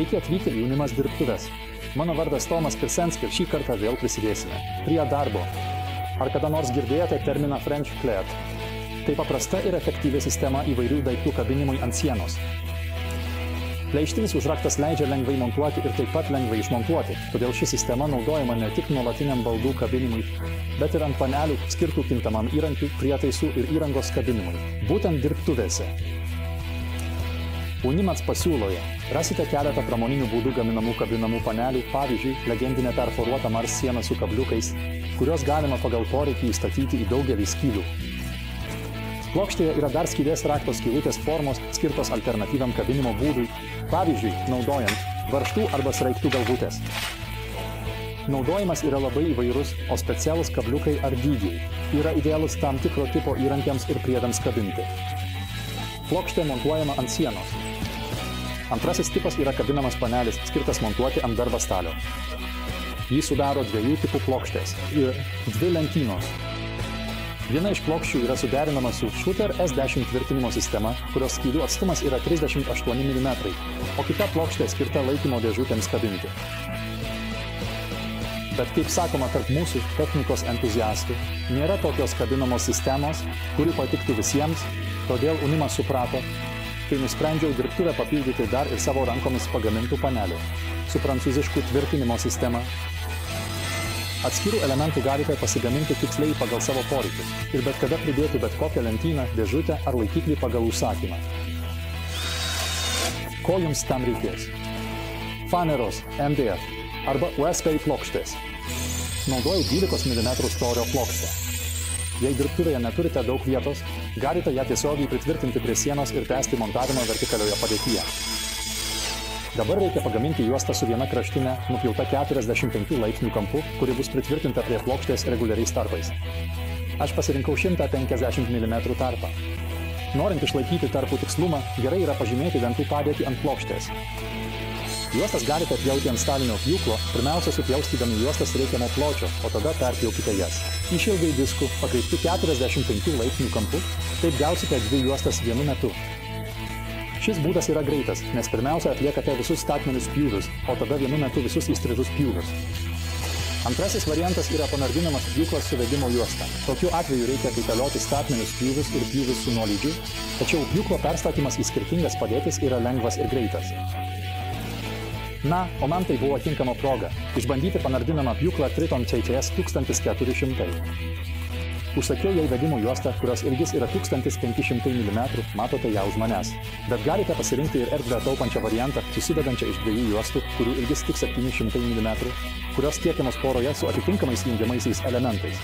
Sveiki atvykę į Unimas dirbtuves. Mano vardas Tomas Kirsenski ir šį kartą vėl prisidėsime prie darbo. Ar kada nors girdėjote terminą French Clad? Tai paprasta ir efektyvi sistema įvairių daiktų kabinimui ant sienos. Pleištinis užraktas leidžia lengvai montuoti ir taip pat lengvai išmontuoti, todėl ši sistema naudojama ne tik nuolatiniam baldų kabinimui, bet ir ant panelių skirtų kintamam įrankių, prietaisų ir įrangos kabinimui, būtent dirbtuvėse. Unimats pasiūloje rasite keletą pramoninių būdų gaminamų kabinamų panelių, pavyzdžiui, legendinę perforuotą Mars sieną su kabliukais, kurios galima pagal poreikį įstatyti į daugelį skylių. Plokštėje yra dar skylės rakto skylutės formos skirtos alternatyviam kabinimo būdui, pavyzdžiui, naudojant varžtų arba sraigtų galvutės. Naudojimas yra labai įvairus, o specialūs kabliukai ar dygiai yra idealus tam tikro tipo įrankiams ir priedams kabinti. Plokštė montuojama ant sienos. Antrasis tipas yra kabinamas panelis, skirtas montuoti ant darbastalio. Jį sudaro dviejų tipų plokštės ir dvi lentynos. Viena iš plokščių yra suderinama su Schutter S10 tvirtinimo sistema, kurios skylių atstumas yra 38 mm, o kita plokštė skirta laikymo dėžutėms kabinti. Bet kaip sakoma tarp mūsų technikos entuziastų, nėra tokios kabinamos sistemos, kuri patiktų visiems, todėl Unimas suprato, kai nusprendžiau dirbtuvę papildyti dar ir savo rankomis pagamintų panelių su prancūzišku tvirtinimo sistema. Atskirų elementų galite pasigaminti tiksliai pagal savo poreikius ir bet kada pridėti bet kokią lentyną, dėžutę ar laikiklį pagal užsakymą. Ko jums tam reikės? Faneros, MDF arba USB plokštės. Naudoju 12 mm storio plokštę. Jei dirbtuvėje neturite daug vietos, galite ją tiesiogiai pritvirtinti prie sienos ir tęsti montavimą vertikalioje padėtyje. Dabar reikia pagaminti juostą su viena kraštinė, nupjauta 45 laipsnių kampu, kuri bus pritvirtinta prie plokštės reguliariais tarpais. Aš pasirinkau 150 mm tarpą. Norint išlaikyti tarpų tikslumą, gerai yra pažymėti dantų padėtį ant plokštės. Juostas galite pjauti ant stalinio pjūklo, pirmiausia supjaustydami juostas reikiamo pločio, o tada perpjaukite jas. Išilgai diskų, pakreipti 45 laipsnių kampu, taip gausite dvi juostas vienu metu. Šis būdas yra greitas, nes pirmiausia atliekate visus statmenius pjūvius, o tada vienu metu visus įstrižus pjūvius. Antrasis variantas yra panardinamas pjūklas su vedimo juosta. Tokiu atveju reikia kaitalioti statmenius pjūvius ir pjūvius su nuolydžiu, tačiau pjūklo perstatymas į skirtingas padėtis yra lengvas ir greitas. Na, o man tai buvo tinkama proga išbandyti panardinamą pjūklą Triton CCS 1400. Užsakiau jai vedimo juostą, kurios ilgis yra 1500 mm, matote ją už manęs. Bet galite pasirinkti ir erdvę taupančią variantą, susidedančią iš dviejų juostų, kurių ilgis tik 700 mm, kurios tiekiamos poroje su atitinkamais jungiamaisiais elementais.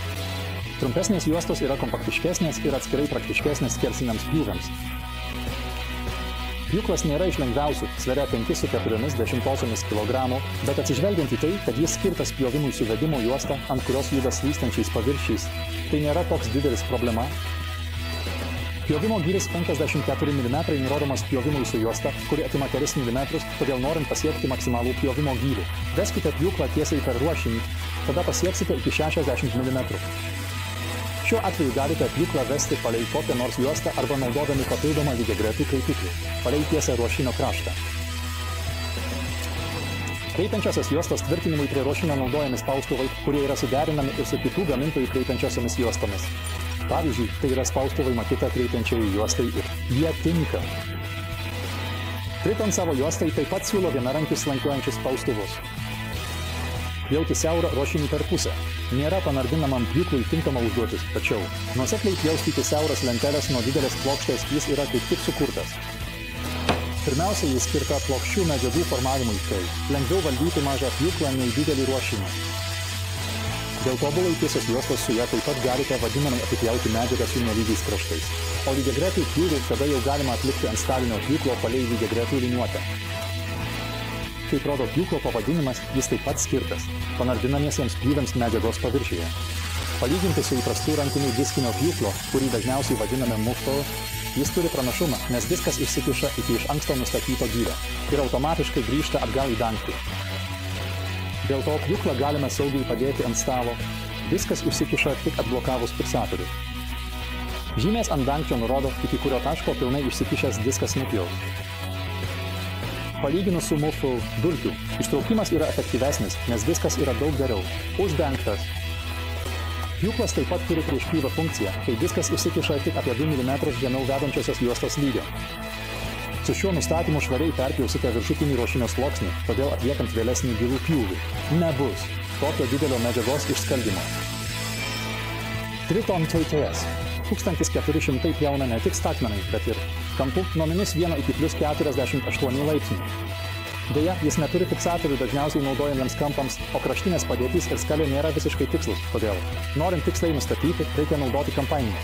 Trumpesnės juostos yra kompaktiškesnės ir atskirai praktiškesnės skersiniams pjūviams. Pjūklas nėra iš lengviausių, sveria 5,4 kg, bet atsižvelgiant į tai, kad jis skirtas pjovimui su vedimo juosta, ant kurios juda slystančiais paviršiais, tai nėra toks didelis problema. Pjovimo gylis 54 mm nurodomas pjovimui su juosta, kuri atima kelis milimetrus, todėl norint pasiekti maksimalų pjovimo gylį. Veskite pjūklą tiesiai per ruošinį, tada pasieksite iki 60 mm. Šiuo atveju galite pjūklą vesti palei kokią nors juostą arba naudodami papildomą lygiagretų kraitiklį, palei tiesę ruošinio kraštą. Kreipiančiosios juostos tvirtinimui prie ruošinio naudojami spaustuvai, kurie yra suderinami ir su kitų gamintojų kreipiančiosiomis juostomis. Pavyzdžiui, tai yra spaustuvai Makita kreipiančiai juostai ir jie tinka. Triton savo juostai taip pat siūlo vienarankius slankiuojančius spaustuvus. Pjauti siaurą ruošinį per pusę. Nėra panardinamam pjūklui tinkama užduotis, tačiau nuosekliai pjaustyti siauras lenteles nuo didelės plokštės jis yra kaip tik sukurtas. Pirmiausia, jis skirta plokščių medžiagų formavimui, kai lengviau valdyti mažą pjūklą nei didelį ruošinį. Dėl tobulai tiesios juostos su ja taip pat galite vadinamai apipjauti medžiagą su nelygiais kraštais. O lygiagretų pjūvių tada jau galima atlikti ant stalinio pjūklo palei lygiagretų liniuotę. Kaip rodo pjūklo pavadinimas, jis taip pat skirtas panardinamiesiems pjūviams medžiagos paviršiuje. Palyginti su įprastu rankiniu diskinio pjūklo, kurį dažniausiai vadiname mušto, jis turi pranašumą, nes diskas išsikiša iki iš anksto nustatyto gylio ir automatiškai grįžta atgal į dangtį. Dėl to pjūklą galime saugiai padėti ant stalo, diskas išsikiša tik atblokavus fiksatorių. Žymės ant dangčio nurodo, iki kurio taško pilnai išsikišęs diskas nupjaus. Palyginus su mūsų dulkių, ištraukimas yra efektyvesnis, nes diskas yra daug geriau uždengtas. Pjūklas taip pat turi priešpjūvio funkciją, kai diskas išsikiša tik apie 2 mm žemiau vedančiosios juostos lygio. Su šiuo nustatymu švariai perpjausite viršutinį ruošinio sluoksnį, todėl atliekant vėlesnį gilų pjūvį. Nebus tokio didelio medžiagos išskaldymo. Triton TTS 1400 pjauna ne tik statmenai, bet ir kampu nuo -1 iki +48 laipsnių. Deja, jis neturi fiksatorių dažniausiai naudojamiems kampams, o kraštinės padėtys ir skalė nėra visiškai tikslus. Todėl, norint tiksliai nustatyti, reikia naudoti kampainimą.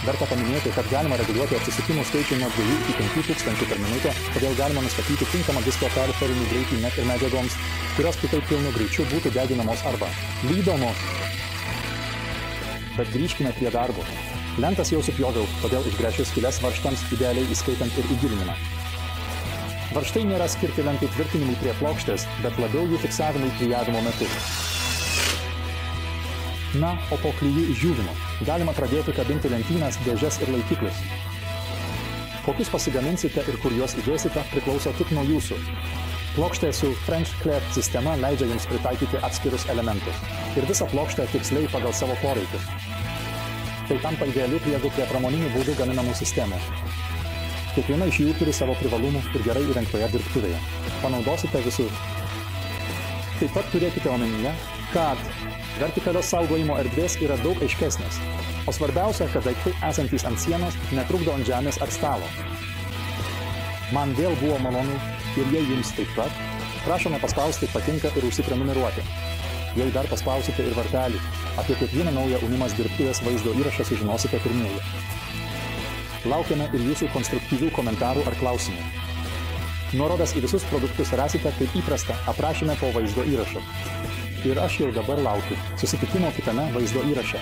Verta paminėti, kad galima reguliuoti apsisukimų skaičių nuo 2 iki 5000 per minutę, todėl galima nustatyti tinkamą disko periferinį greitį net ir medžiagoms, kurios kitaip pilnu greičiu būtų deginamos arba lydomos. Bet grįžkime prie darbo. Lentas jau supjoviau, todėl išgręšiu skyles varžtams, idealiai įskaitant ir įgilinimą. Varžtai nėra skirti lentų tvirtinimui prie plokštės, bet labiau jų fiksavimui klijavimo metu. Na, o po klijų išdžiūvimo galima pradėti kabinti lentynas, dėžes ir laikiklius. Kokius pasigaminsite ir kur juos įdėsite, priklauso tik nuo jūsų. Plokštė su French Clad sistema leidžia jums pritaikyti atskirus elementus ir visą plokštę tiksliai pagal savo poreikius. Tai tampa idealiu priegu prie pramoninių būdų gaminamų sistemų. Kiekviena iš jų turi savo privalumų ir gerai įrengtoje dirbtuvėje. Panaudosite visur. Taip pat turėkite omenyje, kad vertikalios saugojimo erdvės yra daug aiškesnės, o svarbiausia, kad daiktai esantys ant sienos netrukdo ant žemės ar stalo. Man vėl buvo malonu ir jei jums taip pat, prašome paspausti patinka ir užsiprenumeruoti. Jei dar paspausite ir varpelį, apie kiekvieną naują Unimas dirbtuvės vaizdo įrašą sužinosite pirmieji. Laukiame ir jūsų konstruktyvių komentarų ar klausimų. Nuorodas į visus produktus rasite kaip įprasta aprašyme po vaizdo įrašo. Ir aš jau dabar laukiu susitikimo kitame vaizdo įraše.